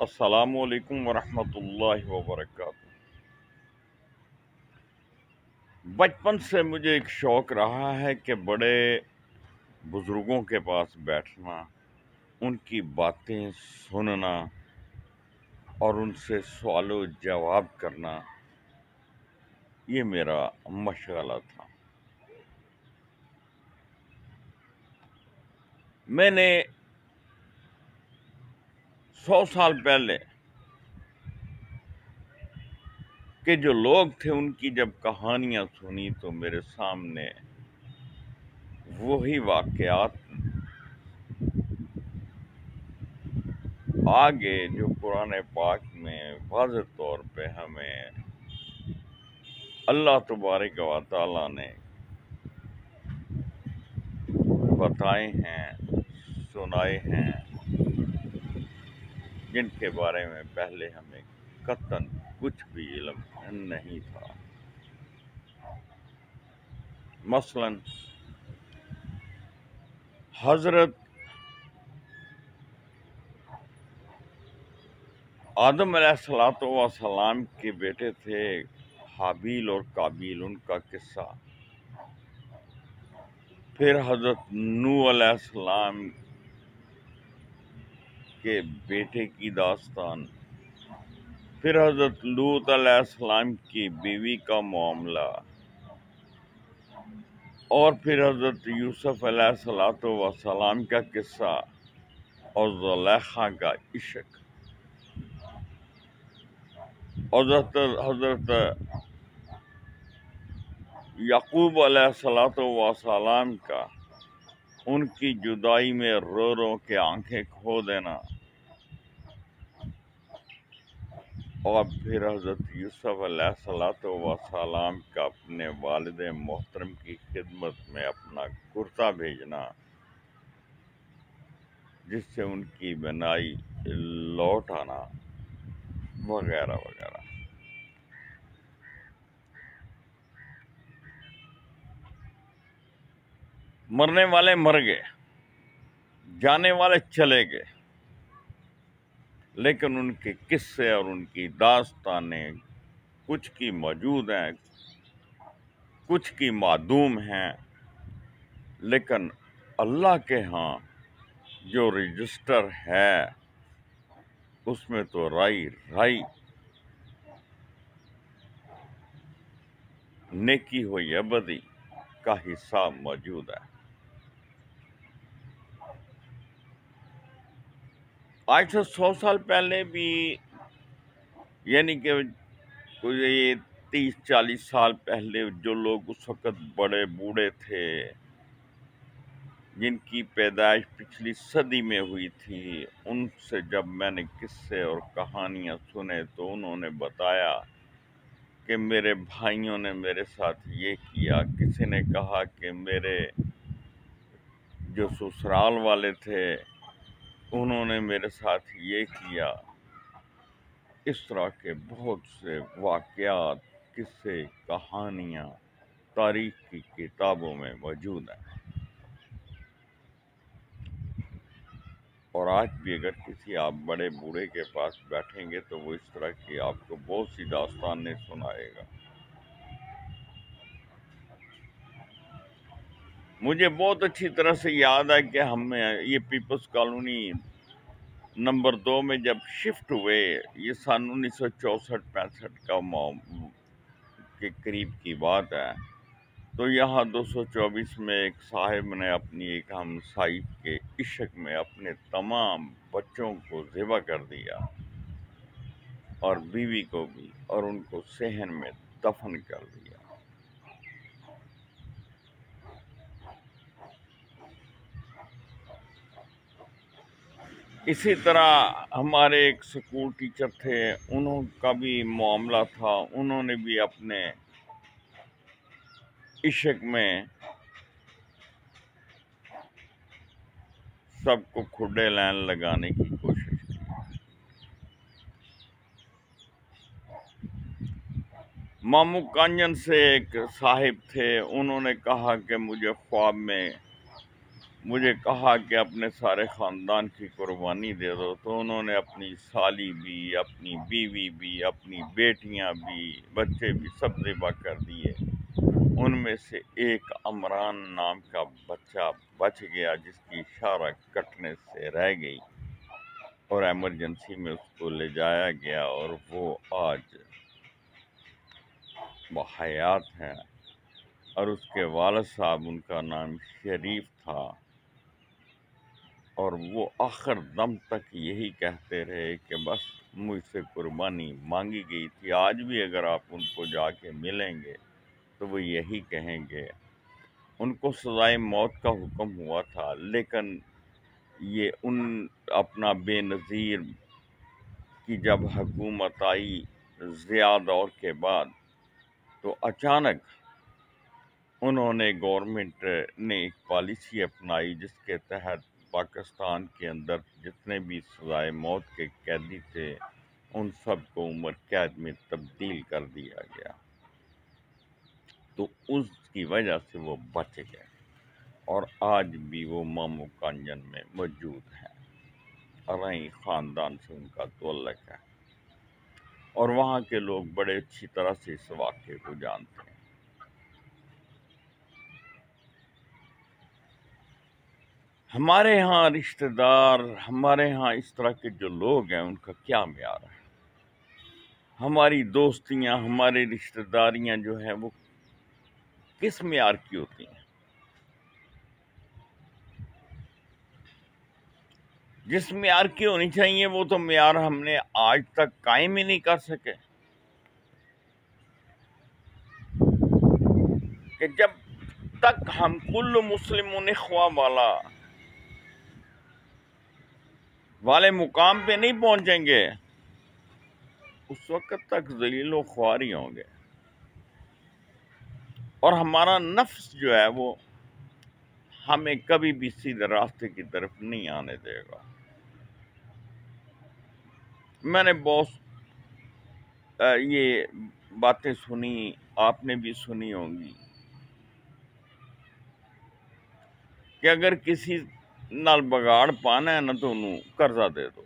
السلام علیکم ورحمۃ اللہ وبرکاتہ۔ بچپن سے مجھے ایک شوق رہا ہے کہ بڑے بزرگوں کے پاس بیٹھنا، ان کی باتیں سننا اور ان سے سوال و جواب کرنا، یہ میرا مشغلہ تھا۔ میں نے 100 سال پہلے کے جو لوگ تھے ان کی جب کہانیاں سنی تو میرے سامنے وہی واقعات آگے جو قرآن پاک میں واضح طور پہ ہمیں اللہ تبارک و تعالیٰ نے بتائے ہیں، سنائے ہیں، جن کے بارے میں پہلے ہمیں قطعاً کچھ بھی علم نہیں تھا۔ مثلاً حضرت آدم علیہ السلام کے بیٹے تھے حابیل اور قابیل، ان کا قصہ، پھر حضرت نوح علیہ السلام کے بیٹے کی داستان، پھر حضرت لوط علیہ السلام کی بیوی کا معاملہ، اور پھر حضرت یوسف علیہ السلام کا قصہ اور زلیخا کا عشق، اور حضرت یعقوب علیہ السلام کا ان کی جدائی میں رو رو کے آنکھیں کھو دینا، اور پھر حضرت یوسف علیہ السلام کا اپنے والد محترم کی خدمت میں اپنا کرتا بھیجنا جس سے ان کی بنائی لوٹ آنا، وغیرہ وغیرہ۔ مرنے والے مر گئے، جانے والے چلے گئے، لیکن ان کے قصے اور ان کی داستانیں کچھ کی موجود ہیں، کچھ کی معدوم ہیں، لیکن اللہ کے ہاں جو رجسٹر ہے اس میں تو رائی رائی نیکی ہوئی ابدی کا حصہ موجود ہے۔ آج سے 100 سال پہلے بھی، یعنی کہ کوئی 30-40 سال پہلے جو لوگ اس وقت بڑے بوڑھے تھے، جن کی پیدائش پچھلی صدی میں ہوئی تھی، ان سے جب میں نے قصے اور کہانیاں سنے تو انہوں نے بتایا کہ میرے بھائیوں نے میرے ساتھ یہ کیا، کسی نے کہا کہ میرے جو سسرال والے تھے انہوں نے میرے ساتھ یہ کیا۔ اس طرح کے بہت سے واقعات، قصے، کہانیاں تاریخ کی کتابوں میں موجود ہیں، اور آج بھی اگر کسی آپ بڑے بوڑھے کے پاس بیٹھیں گے تو وہ اس طرح کی آپ کو بہت سی داستانیں سنائے گا۔ مجھے بہت اچھی طرح سے یاد ہے کہ ہم یہ پیپلز کالونی نمبر 2 میں جب شفٹ ہوئے، یہ سن 1964-65 کے قریب کی بات ہے، تو یہاں 224 میں ایک صاحب نے اپنی ایک ہمسائی کے عشق میں اپنے تمام بچوں کو ذبح کر دیا، اور بیوی کو بھی، اور ان کو صحن میں دفن کر دیا۔ اسی طرح ہمارے ایک سکول ٹیچر تھے، انہوں کا بھی معاملہ تھا، انہوں نے بھی اپنے عشق میں سب کو کھڈے لائن لگانے کی کوشش کی۔ مامو کانجن سے ایک صاحب تھے، انہوں نے کہا کہ مجھے خواب میں مجھے کہا کہ اپنے سارے خاندان کی قربانی دے دو، تو انہوں نے اپنی سالی بھی، اپنی بیوی بھی، اپنی بیٹیاں بھی، بچے بھی سب ذبح کر دیے۔ ان میں سے ایک عمران نام کا بچہ بچ گیا جس کی اشارہ کٹنے سے رہ گئی، اور ایمرجنسی میں اس کو لے جایا گیا، اور وہ آج بحیات ہے۔ اور اس کے والد صاحب، ان کا نام شریف تھا، اور وہ آخر دم تک یہی کہتے رہے کہ بس مجھ سے قربانی مانگی گئی تھی۔ آج بھی اگر آپ ان کو جا کے ملیں گے تو وہ یہی کہیں گے۔ ان کو سزائے موت کا حکم ہوا تھا، لیکن یہ ان اپنا بے نظیر کی جب حکومت آئی ضیاء دور کے بعد، تو اچانک انہوں نے گورنمنٹ نے ایک پالیسی اپنائی جس کے تحت پاکستان کے اندر جتنے بھی سزائے موت کے قیدی تھے ان سب کو عمر قید میں تبدیل کر دیا گیا، تو اس کی وجہ سے وہ بچ گئے، اور آج بھی وہ مامو کانجن میں موجود ہیں، رئی خاندان سے ان کا تعلق ہے، اور وہاں کے لوگ بڑے اچھی طرح سے اس واقعے کو جانتے ہیں۔ ہمارے ہاں رشتہ دار، ہمارے ہاں اس طرح کے جو لوگ ہیں ان کا کیا معیار ہے؟ ہماری دوستیاں، ہماری رشتہ داریاں جو ہیں وہ کس معیار کی ہوتی ہیں؟ جس معیار کی ہونی چاہیے وہ تو معیار ہم نے آج تک قائم ہی نہیں کر سکے، کہ جب تک ہم کل مسلمون اخوا والے مقام پہ نہیں پہنچیں گے اس وقت تک ذلیل و خوار ہی ہوں گے، اور ہمارا نفس جو ہے وہ ہمیں کبھی بھی سیدھے راستے کی طرف نہیں آنے دے گا۔ میں نے بہت یہ باتیں سنی، آپ نے بھی سنی ہوں گی، کہ اگر کسی نال بگاڑ پانا ہے نا تو انہوں قرضہ دے دو۔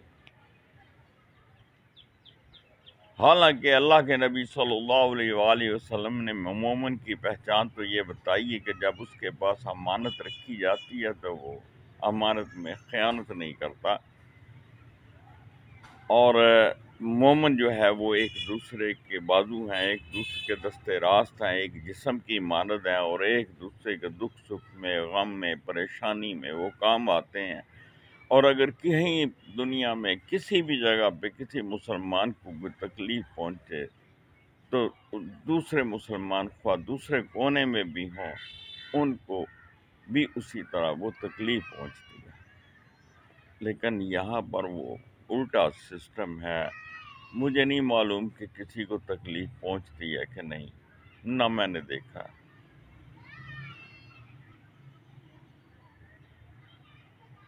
حالانکہ اللہ کے نبی صلی اللہ علیہ وآلہ وسلم نے مومن کی پہچان تو یہ بتائی ہے کہ جب اس کے پاس امانت رکھی جاتی ہے تو وہ امانت میں خیانت نہیں کرتا، اور مومن جو ہے وہ ایک دوسرے کے بازو ہیں، ایک دوسرے کے دستے راست ہیں، ایک جسم کی مانند ہیں، اور ایک دوسرے کے دکھ سکھ میں، غم میں، پریشانی میں وہ کام آتے ہیں۔ اور اگر کہیں دنیا میں کسی بھی جگہ پہ کسی مسلمان کو کوئی تکلیف پہنچے تو دوسرے مسلمان خواہ دوسرے کونے میں بھی ہوں ان کو بھی اسی طرح وہ تکلیف پہنچتی ہے، لیکن یہاں پر وہ الٹا سسٹم ہے۔ مجھے نہیں معلوم کہ کسی کو تکلیف پہنچتی ہے کہ نہیں، نہ میں نے دیکھا۔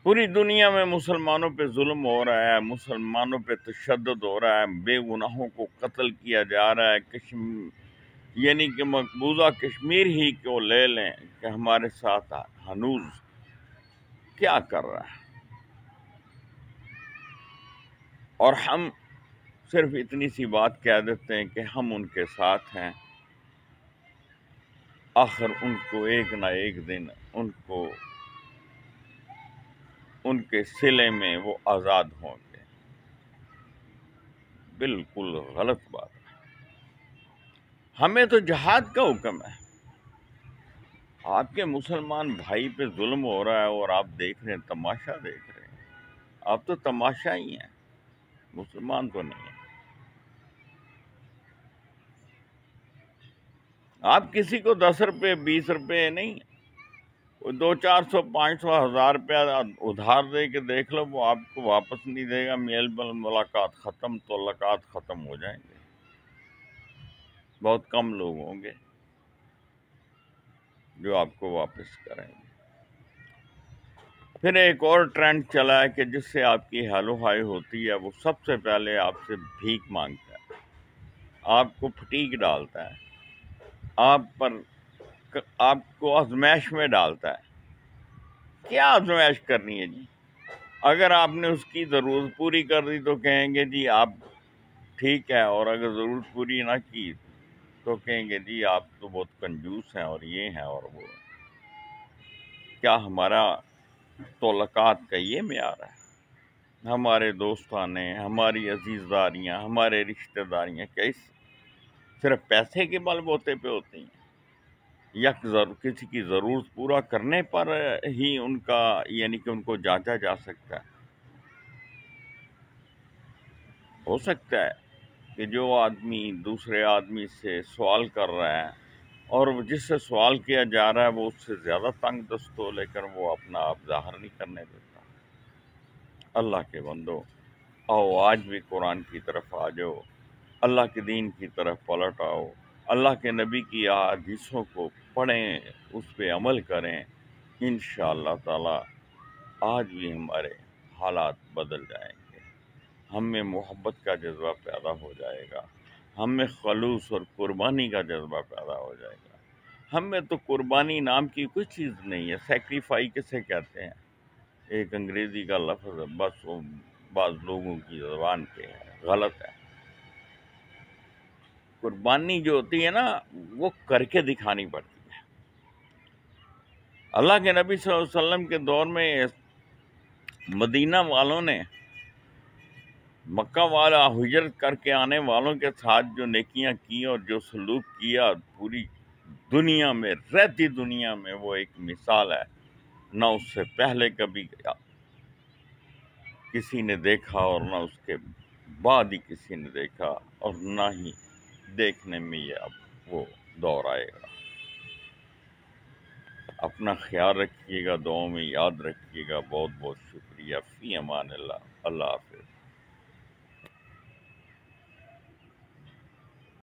پوری دنیا میں مسلمانوں پہ ظلم ہو رہا ہے، مسلمانوں پہ تشدد ہو رہا ہے، بے گناہوں کو قتل کیا جا رہا ہے۔ یعنی کہ مقبوضہ کشمیر ہی کو لے لیں کہ ہمارے ساتھ ہنوز کیا کر رہا ہے، اور ہم صرف اتنی سی بات کہہ دیتے ہیں کہ ہم ان کے ساتھ ہیں۔ آخر ان کو ایک نہ ایک دن ان کے صلے میں وہ آزاد ہوں گے۔ بالکل غلط بات ہے۔ ہمیں تو جہاد کا حکم ہے۔ آپ کے مسلمان بھائی پہ ظلم ہو رہا ہے اور آپ دیکھ رہے ہیں، تماشا دیکھ رہے ہیں۔ آپ تو تماشا ہی ہیں، مسلمان تو نہیں ہیں۔ آپ کسی کو 10 روپے 20 روپے نہیں، 200 400 500 1000 روپیہ ادھار دے کے دیکھ لو، وہ آپ کو واپس نہیں دے گا۔ میل ملاقات ختم، تعلقات ختم ہو جائیں گے۔ بہت کم لوگ ہوں گے جو آپ کو واپس کریں گے۔ پھر ایک اور ٹرینڈ چلا ہے کہ جس سے آپ کی ہیلو ہائی ہوتی ہے وہ سب سے پہلے آپ سے بھیک مانگتا ہے، آپ کو پھٹیک ڈالتا ہے، آپ کو آزمائش میں ڈالتا ہے، کیا آزمائش کرنی ہے جی؟ اگر آپ نے اس کی ضرورت پوری کر دی تو کہیں گے جی آپ ٹھیک ہے، اور اگر ضرورت پوری نہ کی تو کہیں گے جی آپ تو بہت کنجوس ہیں اور یہ ہیں اور وہ ہیں۔ کیا ہمارا تعلقات کا یہ معیار ہے؟ ہمارے دوستانے، ہماری عزیزداریاں، ہمارے رشتہ داریاں کیا صرف پیسے کے بل بوتے پہ ہوتی ہیں؟ یا کسی کی ضرورت پورا کرنے پر ہی ان کا یعنی کہ ان کو جانچا جا سکتا ہے؟ ہو سکتا ہے کہ جو آدمی دوسرے آدمی سے سوال کر رہا ہے اور جس سے سوال کیا جا رہا ہے وہ اس سے زیادہ تنگ دست ہو، لیکن وہ اپنا آپ ظاہر نہیں کرنے دیتا۔ اللہ کے بندو، آؤ آج بھی قرآن کی طرف آ جاؤ، اللہ کے دین کی طرف پلٹ آؤ، اللہ کے نبی کی احادیثوں کو پڑھیں، اس پہ عمل کریں، انشاءاللہ تعالی آج بھی ہمارے حالات بدل جائیں گے، ہم میں محبت کا جذبہ پیدا ہو جائے گا، ہم میں خلوص اور قربانی کا جذبہ پیدا ہو جائے گا۔ ہم میں تو قربانی نام کی کوئی چیز نہیں ہے۔ سیکریفائی کسے کہتے ہیں؟ ایک انگریزی کا لفظ ہے، بس وہ بعض لوگوں کی زبان پہ ہے، غلط ہے۔ قربانی جو ہوتی ہے نا وہ کر کے دکھانی پڑتی ہے۔ اللہ کے نبی صلی اللہ علیہ وسلم کے دور میں مدینہ والوں نے مکہ والا ہجرت کر کے آنے والوں کے ساتھ جو نیکیاں کی اور جو سلوک کیا، پوری دنیا میں، رہتی دنیا میں وہ ایک مثال ہے۔ نہ اس سے پہلے کبھی کسی نے دیکھا اور نہ اس کے بعد ہی کسی نے دیکھا، اور نہ ہی دیکھنے میں یہ اب وہ دور آئے گا۔ اپنا خیال رکھیے گا، دعاؤں میں یاد رکھیے گا۔ بہت بہت شکریہ۔ فی امان اللہ، اللہ حافظ۔